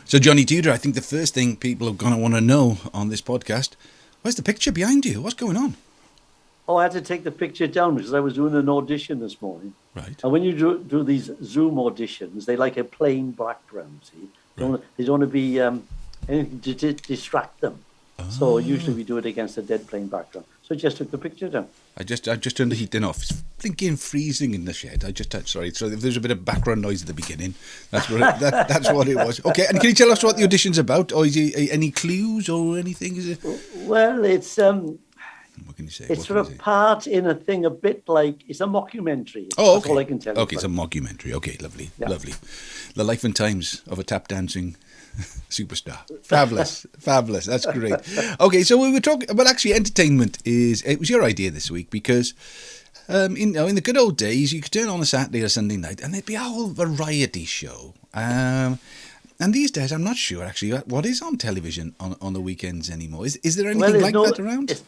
So, Johnny Tudor, I think the first thing people are going to want to know on this podcast, where's the picture behind you? What's going on? Oh, I had to take the picture down because I was doing an audition this morning. Right. And when you do these Zoom auditions, they like a plain background, see? Right. They don't want to be anything to distract them. So usually we do it against a dead plain background. So I just took the picture down. I just turned the heating off. It's blinking freezing in the shed. Sorry. So if there's a bit of background noise at the beginning, that's what it was. Okay, and can you tell us what the audition's about? Or is it any clues or anything? Is it? Well, it's What can you say? it's sort of part in a thing a bit like it's a mockumentary. Oh, okay. That's all I can tell you. Okay, it's a mockumentary. Okay, lovely, Yeah. lovely. The life and times of a tap dancing superstar. Fabulous, fabulous. That's great. Okay, so we were talking. Well, actually, entertainment it was your idea this week because. In the good old days, you could turn on a Saturday or Sunday night, and there'd be a whole variety show. And these days, I'm not sure actually what is on television on the weekends anymore. Is there anything like that around?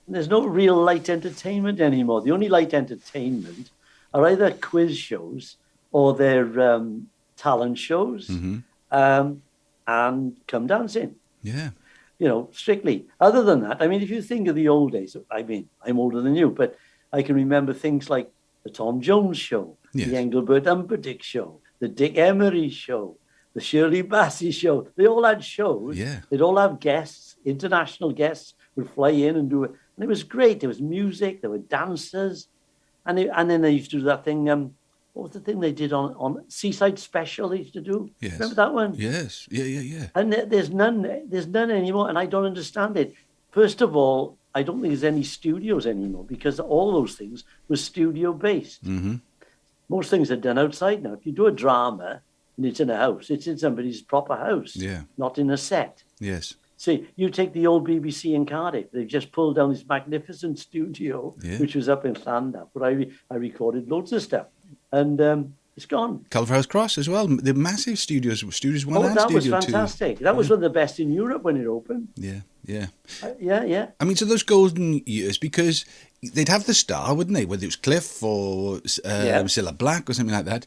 There's no real light entertainment anymore. The only light entertainment are either quiz shows or they're talent shows and come dancing. Yeah. Strictly. Other than that, I mean, if you think of the old days, I mean, I'm older than you, but I can remember things like the Tom Jones Show, Yes. the Engelbert Humperdinck Show, the Dick Emery Show, the Shirley Bassey Show. They all had shows. Yeah. They'd all have guests, international guests would fly in and do it. And it was great. There was music, there were dancers. And then they used to do that thing. What was the thing they did on Seaside Special they used to do? Yes. Remember that one? Yes. Yeah. And there's none anymore, and I don't understand it. First of all, I don't think there's any studios anymore because all those things were studio based. Mm-hmm. Most things are done outside now. If you do a drama and it's in a house, it's in somebody's proper house, Yeah. not in a set. Yes. See, you take the old BBC in Cardiff. They've just pulled down this magnificent studio, Yeah. which was up in Llandaf, where I recorded loads of stuff. And it's gone. Culverhouse Cross as well. The massive studios 1 and That was Studio 2. fantastic. That was one of the best in Europe when it opened. Yeah. Yeah. I mean, so those golden years, because they'd have the star, wouldn't they? Whether it was Cliff or Cilla Black or something like that.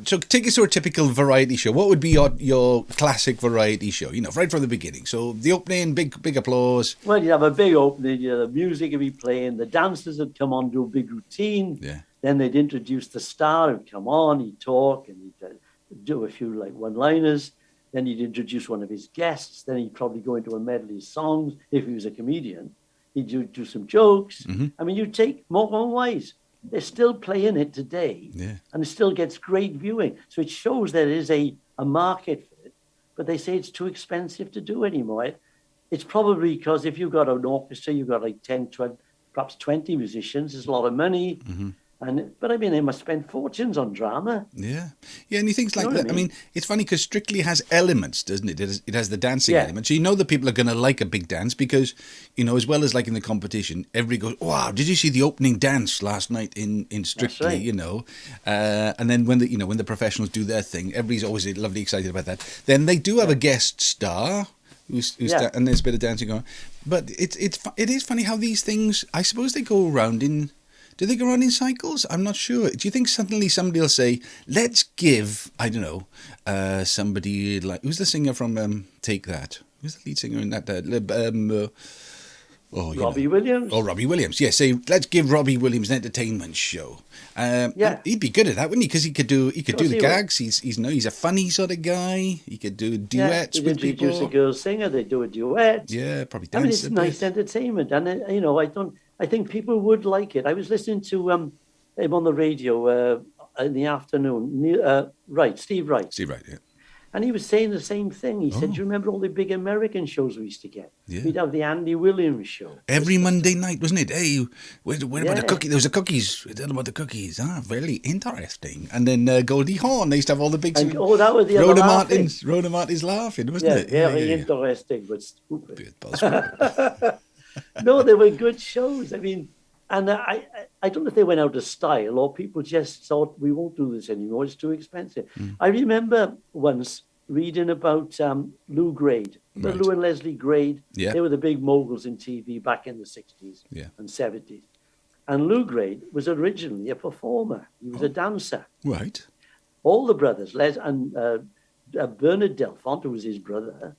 So take us to a typical variety show. What would be your classic variety show? Right from the beginning. So the opening, big applause. Well, you'd have a big opening. The music would be playing. The dancers would come on, do a big routine. Yeah. Then they'd introduce the star who'd come on. He'd talk and he'd do a few one-liners. Then he'd introduce one of his guests. Then he'd probably go into a medley of songs if he was a comedian. He'd do some jokes. Mm-hmm. I mean, you take Morecambe and Wise. They're still playing it today. Yeah. And it still gets great viewing. So it shows there is a market for it. But they say it's too expensive to do anymore. It's probably because if you've got an orchestra, you've got like 10, 12, perhaps 20 musicians. There's a lot of money. Mm-hmm. But I mean, they must spend fortunes on drama. Yeah, and you think like that. I mean, it's funny because Strictly has elements, doesn't it? It has the dancing element. So that people are going to like a big dance because, as well as like in the competition, everybody goes, "Wow, did you see the opening dance last night in Strictly?" That's right. And then when the professionals do their thing, everybody's always lovely excited about that. Then they do have a guest star. And there's a bit of dancing going on. But it is funny how these things, I suppose they go around in. Do they go around in cycles? I'm not sure. Do you think suddenly somebody will say, let's give, I don't know, somebody like, who's the singer from Take That? Who's the lead singer in that? Robbie Williams. Oh, Robbie Williams. Yeah, say, let's give Robbie Williams an entertainment show. He'd be good at that, wouldn't he? Because he could do the gags. He's a funny sort of guy. He could do duets with people. Introduce a girl singer. They do a duet. Yeah, probably dance. I mean, it's nice entertainment, and I think people would like it. I was listening to him on the radio in the afternoon. Steve Wright. Steve Wright, yeah. And he was saying the same thing. He said, "Do you remember all the big American shows we used to get? Yeah. We'd have the Andy Williams show every Monday night, wasn't it? Hey, where about the cookies? There was the cookies. We don't know about the cookies. Very interesting. And then Goldie Hawn. They used to have all the big. That was the Rhoda other Rhoda Martin's laughing, wasn't it? Very interesting, but stupid. No, they were good shows. I mean, and I don't know if they went out of style or people just thought we won't do this anymore. It's too expensive. I remember once reading about Lou Grade, Lou and Leslie Grade. Yeah. They were the big moguls in TV back in the 60s and 70s. And Lou Grade was originally a performer. He was a dancer. Right. All the brothers, Les and Bernard Delfont, who was his brother,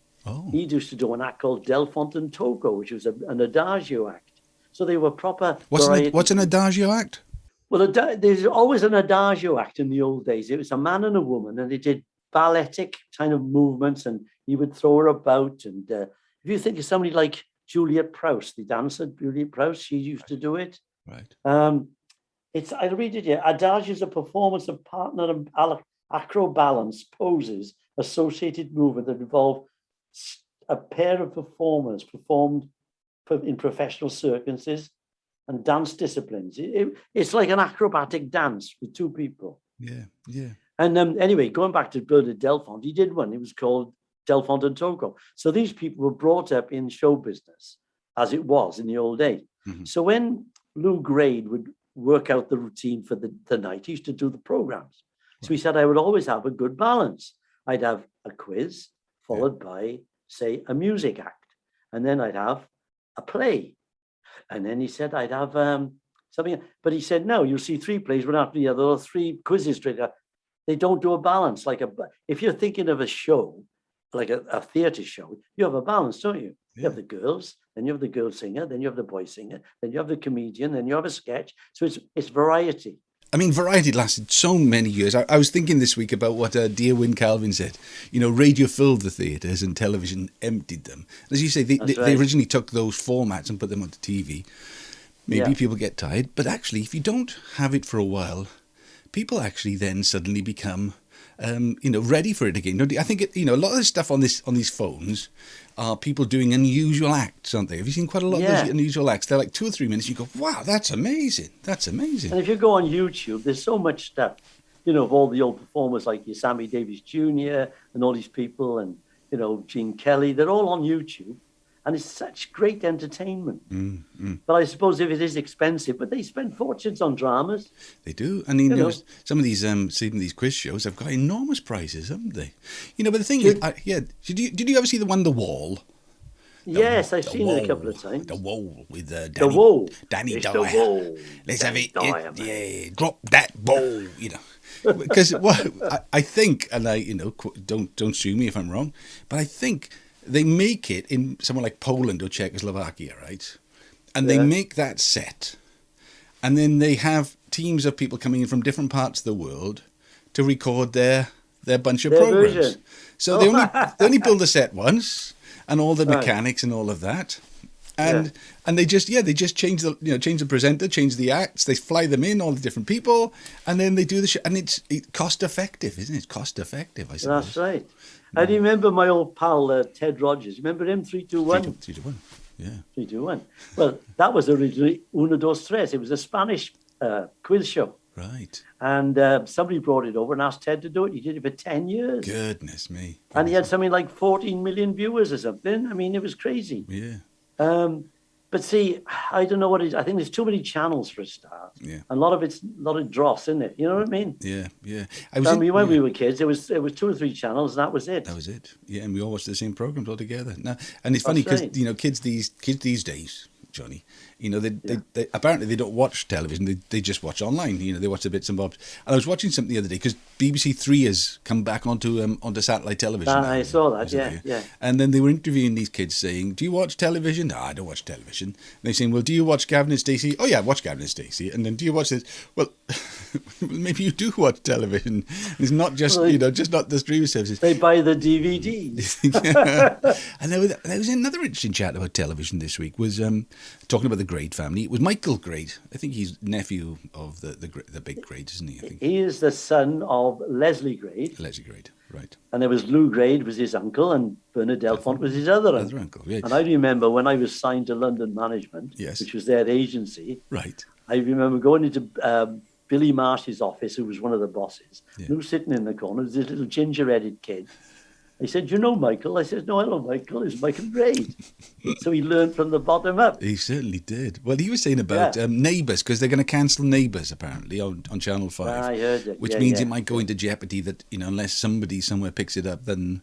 he used to do an act called Delfont and Togo, which was an adagio act. So they were proper. What's an adagio act? Well, there's always an adagio act in the old days. It was a man and a woman, and they did balletic kind of movements, and he would throw her about. And if you think of somebody like Juliet Prowse, the dancer, Juliet Prowse, she used to do it. Right. I'll read it here. Adagio is a performance of partner and acrobalance poses, associated movement that involve a pair of performers performed in professional circuses and dance disciplines. It's like an acrobatic dance with two people. Yeah, yeah. And anyway, going back to Bernard Delfont, he did one. It was called Delfont and Togo. So these people were brought up in show business, as it was in the old days. Mm-hmm. So when Lou Grade would work out the routine for the night, he used to do the programs. So he said, I would always have a good balance. I'd have a quiz followed by, say, a music act. And then I'd have a play. And then he said, I'd have something. But he said, no, you'll see 3 plays one after the other, or 3 quizzes straight up. They don't do a balance. If you're thinking of a show, like a theatre show, you have a balance, don't you? Yeah. You have the girls, then you have the girl singer, then you have the boy singer, then you have the comedian, then you have a sketch. So it's variety. I mean, variety lasted so many years. I was thinking this week about what dear Wyn Calvin said. You know, radio filled the theatres and television emptied them. As you say, they originally took those formats and put them onto TV. Maybe people get tired. But actually, if you don't have it for a while, people actually then suddenly become, ready for it again. I think, a lot of the stuff on these phones are people doing unusual acts, aren't they? Have you seen quite a lot of those unusual acts? They're like 2 or 3 minutes. You go, wow, that's amazing. That's amazing. And if you go on YouTube, there's so much stuff, of all the old performers like your Sammy Davis Jr. and all these people and, Gene Kelly. They're all on YouTube. And it's such great entertainment. But I suppose if it is expensive, but they spend fortunes on dramas. They do. I mean, some of these quiz shows have got enormous prizes, haven't they? But the thing is, did you ever see The Wall? Yes, I've seen it a couple of times. The Wall with Danny Dyer. Dyer. Let's have it. Drop that ball, Because I think, and don't sue me if I'm wrong, but I think they make it in somewhere like Poland or Czechoslovakia, right? And they make that set. And then they have teams of people coming in from different parts of the world to record their bunch of programs. Version. So they only build the set once and all the mechanics and all of that. And they just change the presenter, change the acts, they fly them in, all the different people, and then they do the show. And it's cost effective, isn't it? Cost effective, I suppose. That's right. I remember my old pal, Ted Rogers. Remember him? 3-2-1? 3-2-1, yeah. 3-2-1. Well, that was originally Uno, Dos, Tres. It was a Spanish quiz show. Right. And somebody brought it over and asked Ted to do it. He did it for 10 years. Goodness me. And he had something like 14 million viewers or something. I mean, it was crazy. Yeah. But see, I don't know what it is. I think there's too many channels for a start. Yeah. And a lot of dross, isn't it? You know what I mean? Yeah, yeah. When we were kids, it was 2 or 3 channels, and that was it. That was it. Yeah, and we all watched the same programs all together. Now, and it's funny because kids these days, Johnny, they apparently they don't watch television. They just watch online. They watch the bits and bobs. And I was watching something the other day because BBC Three has come back onto satellite television. I saw that. Yeah. And then they were interviewing these kids saying, "Do you watch television?" "No, I don't watch television." And they're saying, "Well, do you watch Gavin and Stacey?" "Oh yeah, I watch Gavin and Stacey." "And then do you watch this?" "Well, maybe you do watch television. It's not just just not the streaming services." They buy the DVDs. And there was another interesting chat about television this week. Was talking about the Grade family. It was Michael Grade. I think he's nephew of the big Grade, isn't he? I think he is the son of Leslie Grade. Leslie Grade, right. And there was Lou Grade was his uncle, and Bernard Delfont was his other uncle. Yeah. And I remember when I was signed to London Management, which was their agency. Right. I remember going into Billy Marsh's office, who was one of the bosses. Yeah. Lou sitting in the corner, was this little ginger-headed kid. He said, "You know Michael?" I said, "No, I know Michael. It's Michael Grade." So he learned from the bottom up. He certainly did. Well, he was saying about Neighbours, because they're going to cancel Neighbours, apparently, on Channel 5. I heard it. Which means it might go into jeopardy that, unless somebody somewhere picks it up, then...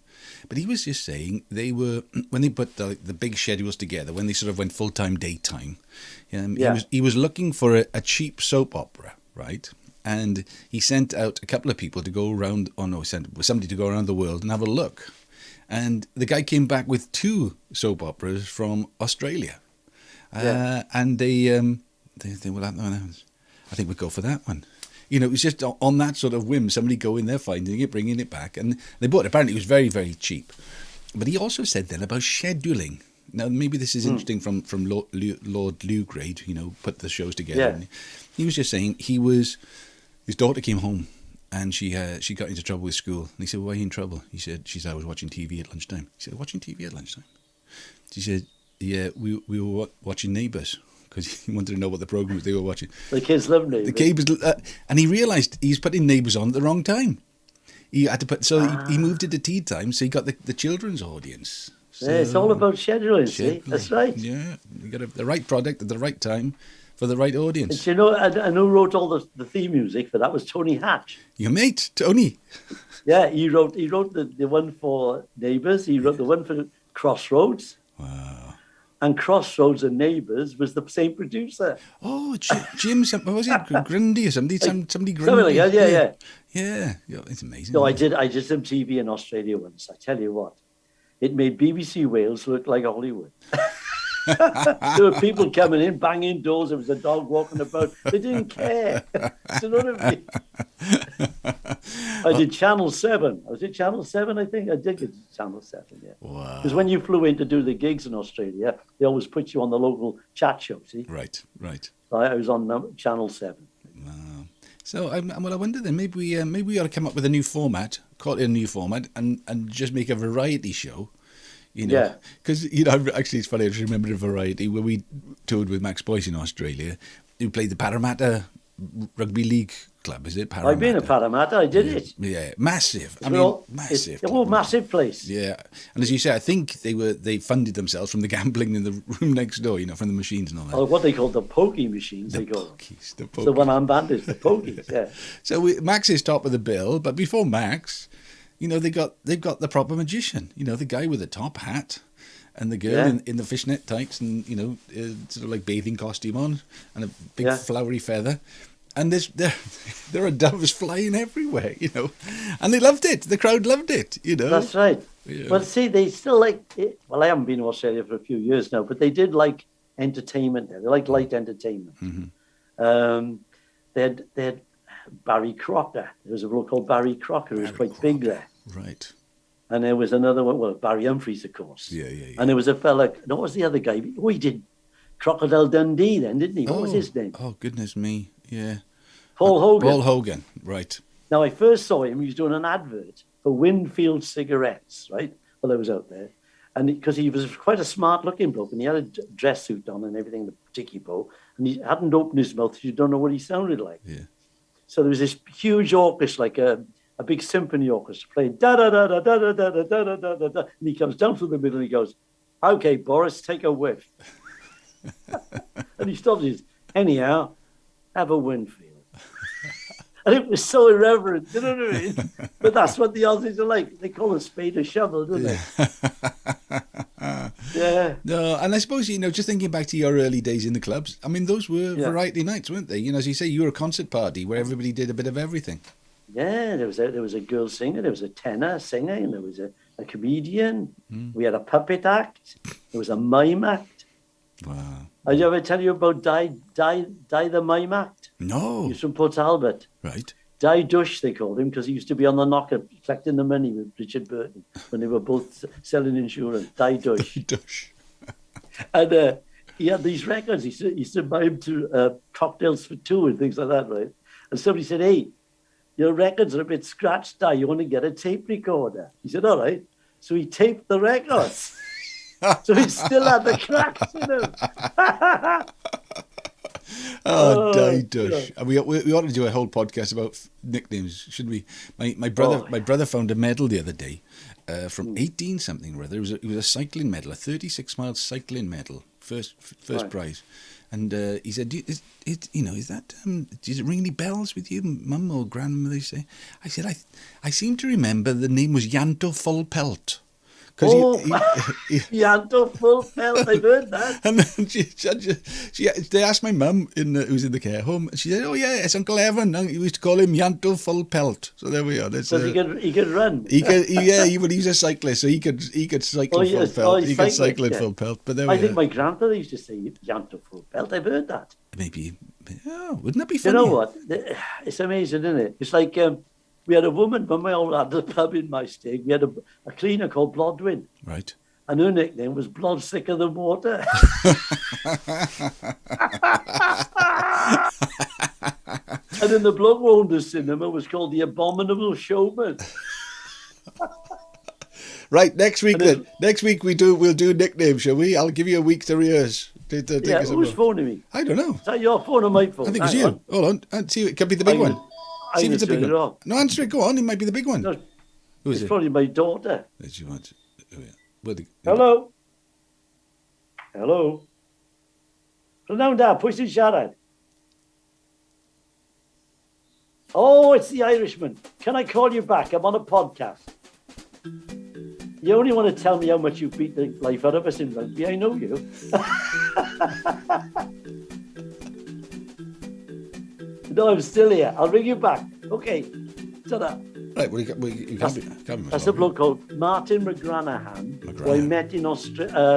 But he was just saying when they put the big schedules together, when they sort of went full-time, daytime, he was looking for a cheap soap opera, right? And he sent out a couple of people to go around, sent somebody to go around the world and have a look. And the guy came back with 2 soap operas from Australia. And they were like, I think we'll go for that one. You know, it was just on that sort of whim, somebody going there, finding it, bringing it back. And they bought it. Apparently it was very, very cheap. But he also said then about scheduling. Now, maybe this is interesting from Lord Lewgrade, you know, put the shows together. Yeah. And he was just saying his daughter came home and she got into trouble with school. And he said, why are you in trouble? She said, I was watching TV at lunchtime. He said, watching TV at lunchtime? She said, yeah, we were watching Neighbours, because he wanted to know what the program was they were watching. The kids love Neighbours. And he realised he's putting Neighbours on at the wrong time. He had to he moved it to tea time, so he got the children's audience. So, yeah, it's all about scheduling, see? That's right. Yeah, you got the right product at the right time for the right audience. And you know, and who wrote all the theme music for that was Tony Hatch. Your mate, Tony. Yeah, he wrote the one for Neighbours. He wrote the one for Crossroads. Wow. And Crossroads and Neighbours was the same producer. Oh, Jim, what was it? Grundy or somebody? Somebody Grundy. Something like that, yeah. Yeah, it's amazing. No, I did some TV in Australia once. I tell you what, it made BBC Wales look like Hollywood. There were people coming in, banging doors. There was a dog walking about. They didn't care. Do you know what I mean? I did Channel 7. I was at Channel 7, I think. I did get Channel 7, yeah. Wow. Because when you flew in to do the gigs in Australia, they always put you on the local chat show, see? Right. So I was on Channel 7. Wow. So, I wonder then, maybe we ought to come up with a new format, call it a new format, and just make a variety show. You know, yeah. Because, you know, actually it's funny, I just remembered a variety where we toured with Max Boyce in Australia, who played the Parramatta Rugby League club, is it? Parramatta. I've been at Parramatta, I did it. Yeah, massive. Massive. It's a massive place. Yeah. And as you say, I think they funded themselves from the gambling in the room next door, you know, from the machines and all that. Or what they call the pokey machines, they call pokies, them. The one-arm bandits, the pokies, yeah. So Max is top of the bill, but before Max, you know, they've got the proper magician, you know, the guy with the top hat and the girl in the fishnet tights and, you know, sort of like bathing costume on and a big flowery feather. And there are doves flying everywhere, you know. And they loved it. The crowd loved it, you know. That's right. Yeah. Well, see, they still like it. Well, I haven't been to Australia for a few years now, but they did like entertainment there. They like light entertainment. Mm-hmm. They had Barry Crocker. There was a bloke called Barry Crocker who was quite big there. Right. And there was another one, well, Barry Humphries, of course. Yeah. And there was a fella, what was the other guy? Oh, he did Crocodile Dundee then, didn't he? What was his name? Oh, goodness me. Yeah. Paul Hogan. Paul Hogan, right. Now, I first saw him, he was doing an advert for Winfield cigarettes, right? Well, I was out there. And because he was quite a smart-looking bloke, and he had a dress suit on and everything, the ticky bow, and he hadn't opened his mouth, so you don't know what he sounded like. Yeah. So there was this huge orchestra, like a big symphony orchestra, playing da-da-da-da-da-da-da-da-da-da-da, and he comes down through the middle and he goes, okay, Boris, take a whiff. And he stops and says, anyhow, have a Winfield. And it was so irreverent, you know what I mean? But that's what the Aussies are like. They call a spade a shovel, don't they? Yeah. No, and I suppose, you know, just thinking back to your early days in the clubs, I mean, those were variety nights, weren't they? You know, as you say, you were a concert party where everybody did a bit of everything. Yeah, there was a girl singer, there was a tenor singer, and there was a comedian. We had a puppet act. There was a mime act. Wow. Did I ever tell you about Di the Mime Act? No. He's from Port Talbot. Right. Di Dush, they called him, because he used to be on the knocker collecting the money with Richard Burton when they were both selling insurance. Di Dush. Dush. And he had these records. He used to buy him to cocktails for two and things like that, right? And somebody said, hey, your records are a bit scratched, Di. You want to get a tape recorder? He said, all right. So he taped the records. So he still had the cracks in him. Di Dush. Yeah. We ought to do a whole podcast about nicknames, shouldn't we? My brother found a medal the other day from 18 something or other. It was a cycling medal, a 36-mile cycling medal, first prize. And he said, is that does it ring any bells with you, Mum or Grandma? They say. I said, I seem to remember the name was Yanto Full Pelt. Oh, Yanto full pelt. I've heard that. And then they asked my mum, who's in the care home, and she said, "Oh yeah, it's Uncle Evan. We used to call him Yanto full pelt." So there we are. So he could run. He's a cyclist, so he could cycle full pelt. He could cycle in full pelt. But I think my grandfather used to say Yanto full pelt. I've heard that. Maybe. Oh, wouldn't that be funny? You know what? It's amazing, isn't it? It's like we had a woman when we all had the pub in my stig. We had a cleaner called Blodwyn. Right. And her nickname was Blod Thicker Than Water. And then the bloke who owned the cinema was called the Abominable Showman. Right, next week then. Next week we'll do nicknames, shall we? I'll give you a week to rehearse. Who's phoning me? I don't know. Is that your phone or my phone? I think it's you. Hold on. And see, it could be the big one. See if it's a big one. No, answer it. Go on. It might be the big one. No, who is it? It's probably my daughter. Did you want? Hello. Hello. Pronoun da, pwy sy'n siarad? Oh, it's the Irishman. Can I call you back? I'm on a podcast. You only want to tell me how much you beat the life out of us in rugby. I know you. No, I'm still here. I'll ring you back. Okay. Ta-da. Right, well, you can't be. That's a bloke called Martin McGranahan, who I met in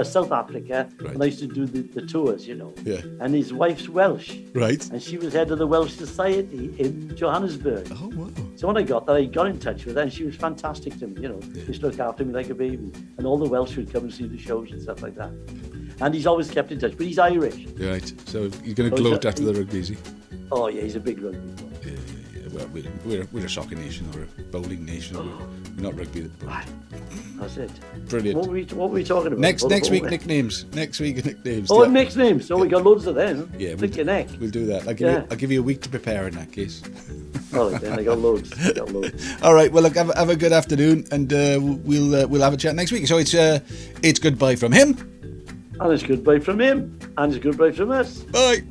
South Africa when I used to do the tours, you know. Yeah. And his wife's Welsh. Right. And she was head of the Welsh Society in Johannesburg. Oh, wow. So when I got there, I got in touch with her, and she was fantastic to me, you know. She used to look after me like a baby. And all the Welsh would come and see the shows and stuff like that. And he's always kept in touch, but he's Irish. Right. So he's going to gloat after the rugby, is he? Oh, yeah, he's a big rugby player. Yeah. Well, we're a soccer nation or a bowling nation. We're not rugby. That's it. Brilliant. What were we talking about? Next week, nicknames. Next week, nicknames. Oh, nicknames. So we got loads of them. Yeah. Your neck. We'll do that. I'll give you a week to prepare in that case. All right, then. I got loads. All right. Well, look, have a good afternoon, and we'll have a chat next week. So it's goodbye from him. And it's goodbye from him. And it's goodbye from us. Bye.